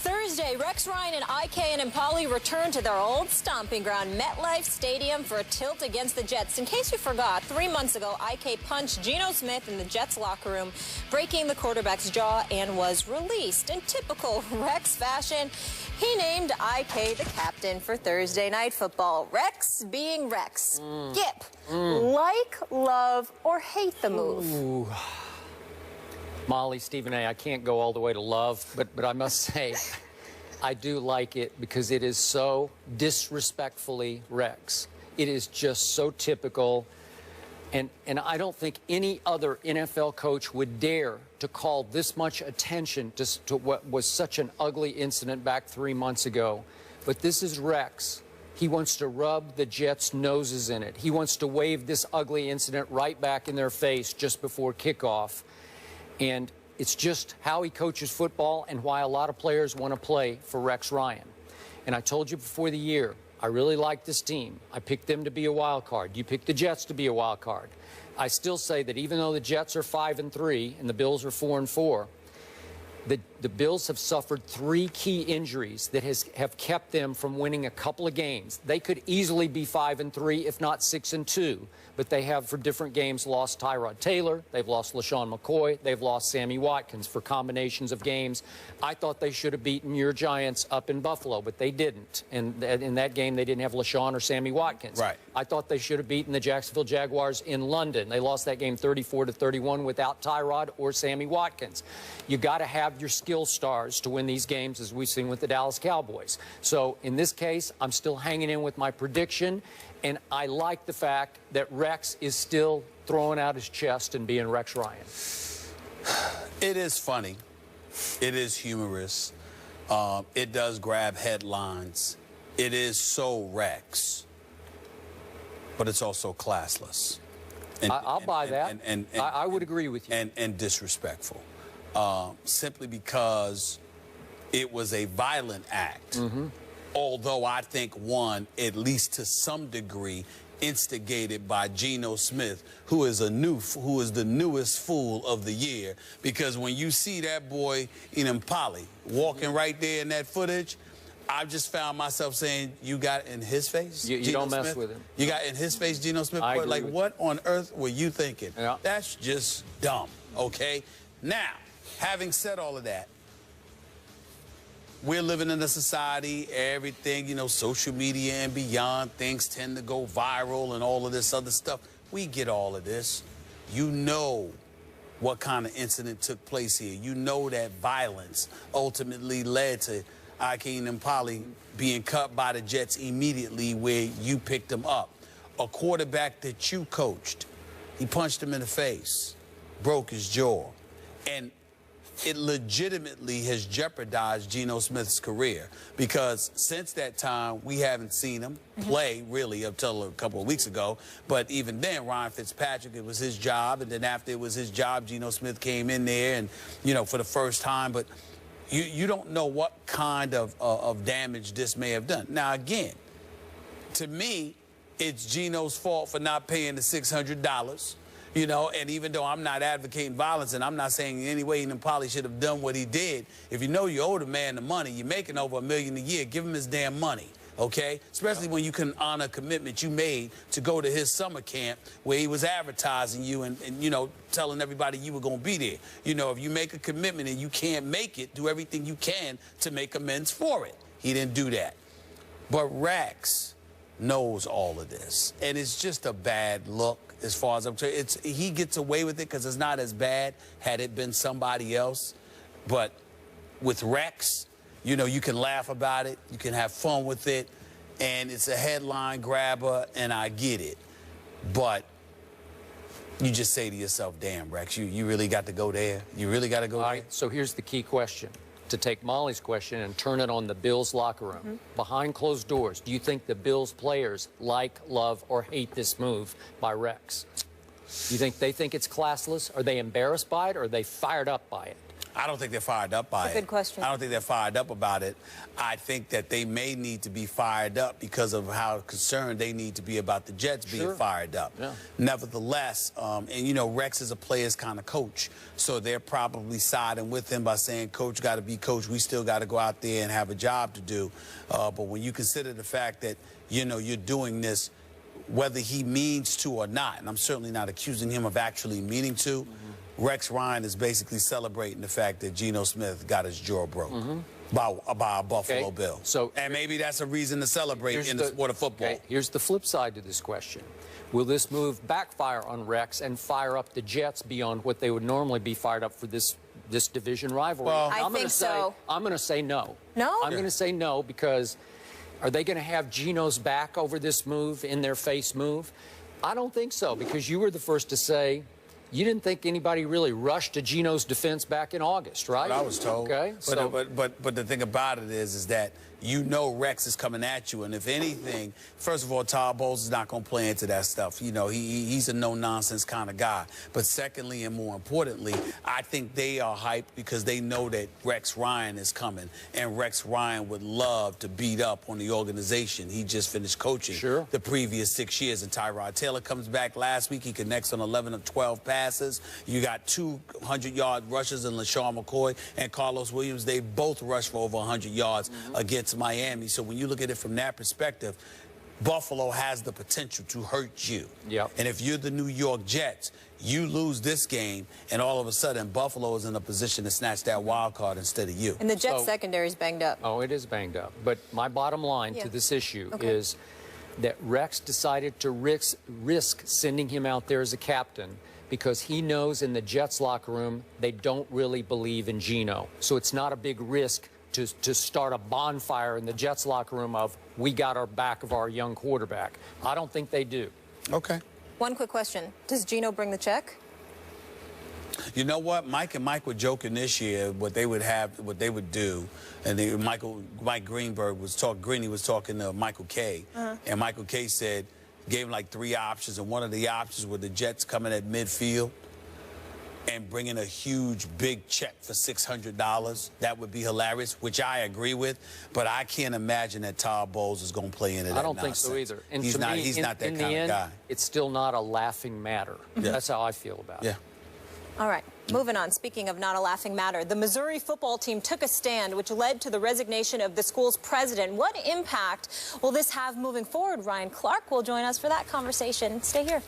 Thursday, Rex Ryan and IK Enemkpali returned to their old stomping ground, MetLife Stadium, for a tilt against the Jets. In case you forgot, 3 months ago, IK punched Geno Smith in the Jets locker room, breaking the quarterback's jaw, and was released. In typical Rex fashion, he named IK the captain for Thursday Night Football. Rex being Rex. Skip, like, love, or hate the move? Ooh. Molly, Stephen A., I can't go all the way to love, but I must say, I do like it because it is so disrespectfully Rex. It is just so typical, and I don't think any other NFL coach would dare to call this much attention to what was such an ugly incident back 3 months ago. But this is Rex. He wants to rub the Jets' noses in it. He wants to wave this ugly incident right back in their face just before kickoff. And it's just how he coaches football and why a lot of players want to play for Rex Ryan. And I told you before the year, I really like this team. I picked them to be a wild card. You picked the Jets to be a wild card. I still say that even though the Jets are 5-3 and the Bills are 4-4, the Bills have suffered 3 key injuries that have kept them from winning a couple of games. They could easily be 5-3, if not 6-2, but they have, for different games, lost Tyrod Taylor, they've lost LaShawn McCoy, they've lost Sammy Watkins for combinations of games. I thought they should have beaten your Giants up in Buffalo, but they didn't. And in that game, they didn't have LaShawn or Sammy Watkins. Right. I thought they should have beaten the Jacksonville Jaguars in London. They lost that game 34-31 without Tyrod or Sammy Watkins. You got to have your skill stars to win these games, as we've seen with the Dallas Cowboys. So in this case, I'm still hanging in with my prediction, and I like the fact that Rex is still throwing out his chest and being Rex Ryan. It is funny. It is humorous. It does grab headlines. It is so Rex, but it's also classless. I'll buy that. I would agree with you. And disrespectful. Simply because it was a violent act, although I think one, at least to some degree, instigated by Geno Smith, who is the newest fool of the year. Because when you see that boy Enemkpali walking right there in that footage, I just found myself saying, you got in his face? You don't mess with him. You got in his face, Geno Smith? Like, what on earth were you thinking? Yeah. That's just dumb, okay? Now, having said all of that, we're living in a society, everything, social media and beyond, things tend to go viral and all of this other stuff. We get all of this. You know what kind of incident took place here. You know that violence ultimately led to IK Enemkpali being cut by the Jets immediately where you picked him up. A quarterback that you coached, he punched him in the face, broke his jaw, and it legitimately has jeopardized Geno Smith's career, because since that time, we haven't seen him play, really, up till a couple of weeks ago. But even then, Ryan Fitzpatrick, it was his job. And then after it was his job, Geno Smith came in there and, for the first time. But you don't know what kind of damage this may have done. Now, again, to me, it's Geno's fault for not paying the $600. And even though I'm not advocating violence, and I'm not saying in any way Enemkpali should have done what he did, if you know you owe the man the money, you're making over $1 million a year, give him his damn money, okay? Especially when you can honor a commitment you made to go to his summer camp where he was advertising you and telling everybody you were going to be there. If you make a commitment and you can't make it, do everything you can to make amends for it. He didn't do that. But Rex knows all of this, and it's just a bad look. As far as I'm concerned, he gets away with it because it's not as bad had it been somebody else. But with Rex, you can laugh about it, you can have fun with it, and it's a headline grabber, and I get it. But you just say to yourself, damn, Rex, you really got to go there? You really got to go there? All right, so here's the key question. To take Molly's question and turn it on the Bills locker room. Behind closed doors, do you think the Bills players like, love, or hate this move by Rex? Do you think they think it's classless? Are they embarrassed by it, or are they fired up by it? I don't think they're fired up by it. Good question. I don't think they're fired up about it. I think that they may need to be fired up because of how concerned they need to be about the Jets being fired up. Yeah. Nevertheless, and you know, Rex is a player's kind of coach, so they're probably siding with him by saying, Coach got to be coach. We still got to go out there and have a job to do. But when you consider the fact that, you know, you're doing this, whether he means to or not, and I'm certainly not accusing him of actually meaning to, Rex Ryan is basically celebrating the fact that Geno Smith got his jaw broke by a Buffalo Bill. So, and maybe that's a reason to celebrate in the sport of football. Okay, here's the flip side to this question. Will this move backfire on Rex and fire up the Jets beyond what they would normally be fired up for this division rivalry? Well, I think so. I'm going to say no. No? I'm going to say no because are they going to have Geno's back over this move, in their face move? I don't think so, because you were the first to say you didn't think anybody really rushed to Geno's defense back in August, right? What I was told. Okay. But the thing about it is that you know Rex is coming at you, and if anything, first of all, Todd Bowles is not going to play into that stuff. You know, he's a no-nonsense kind of guy. But secondly, and more importantly, I think they are hyped because they know that Rex Ryan is coming, and Rex Ryan would love to beat up on the organization. He just finished coaching the previous 6 years, and Tyrod Taylor comes back last week. He connects on 11 of 12 passes. You got 200-yard rushers in LaShawn McCoy and Carlos Williams. They both rushed for over 100 yards against Miami. So when you look at it from that perspective, Buffalo has the potential to hurt you. And if you're the New York Jets, you lose this game, and all of a sudden Buffalo is in a position to snatch that wild card instead of you. And the Jets secondary is banged up. Oh, it is banged up. But my bottom line to this issue is that Rex decided to risk sending him out there as a captain because he knows in the Jets locker room they don't really believe in Geno. So it's not a big risk to start a bonfire in the Jets locker room of, we got our back of our young quarterback. I don't think they do. Okay. One quick question. Does Geno bring the check? You know what? Mike and Mike were joking this year what they would do, and Mike Greenberg was Greeny was talking to Michael Kay, and Michael Kay said, gave him like 3 options, and one of the options were the Jets coming at midfield and bringing a huge, big check for $600. That would be hilarious, which I agree with. But I can't imagine that Todd Bowles is going to play into that I don't think so either. And he's to not, me, he's not that in kind the of end, guy. It's still not a laughing matter. That's how I feel about it. All right, moving on. Speaking of not a laughing matter, the Missouri football team took a stand which led to the resignation of the school's president. What impact will this have moving forward? Ryan Clark will join us for that conversation. Stay here.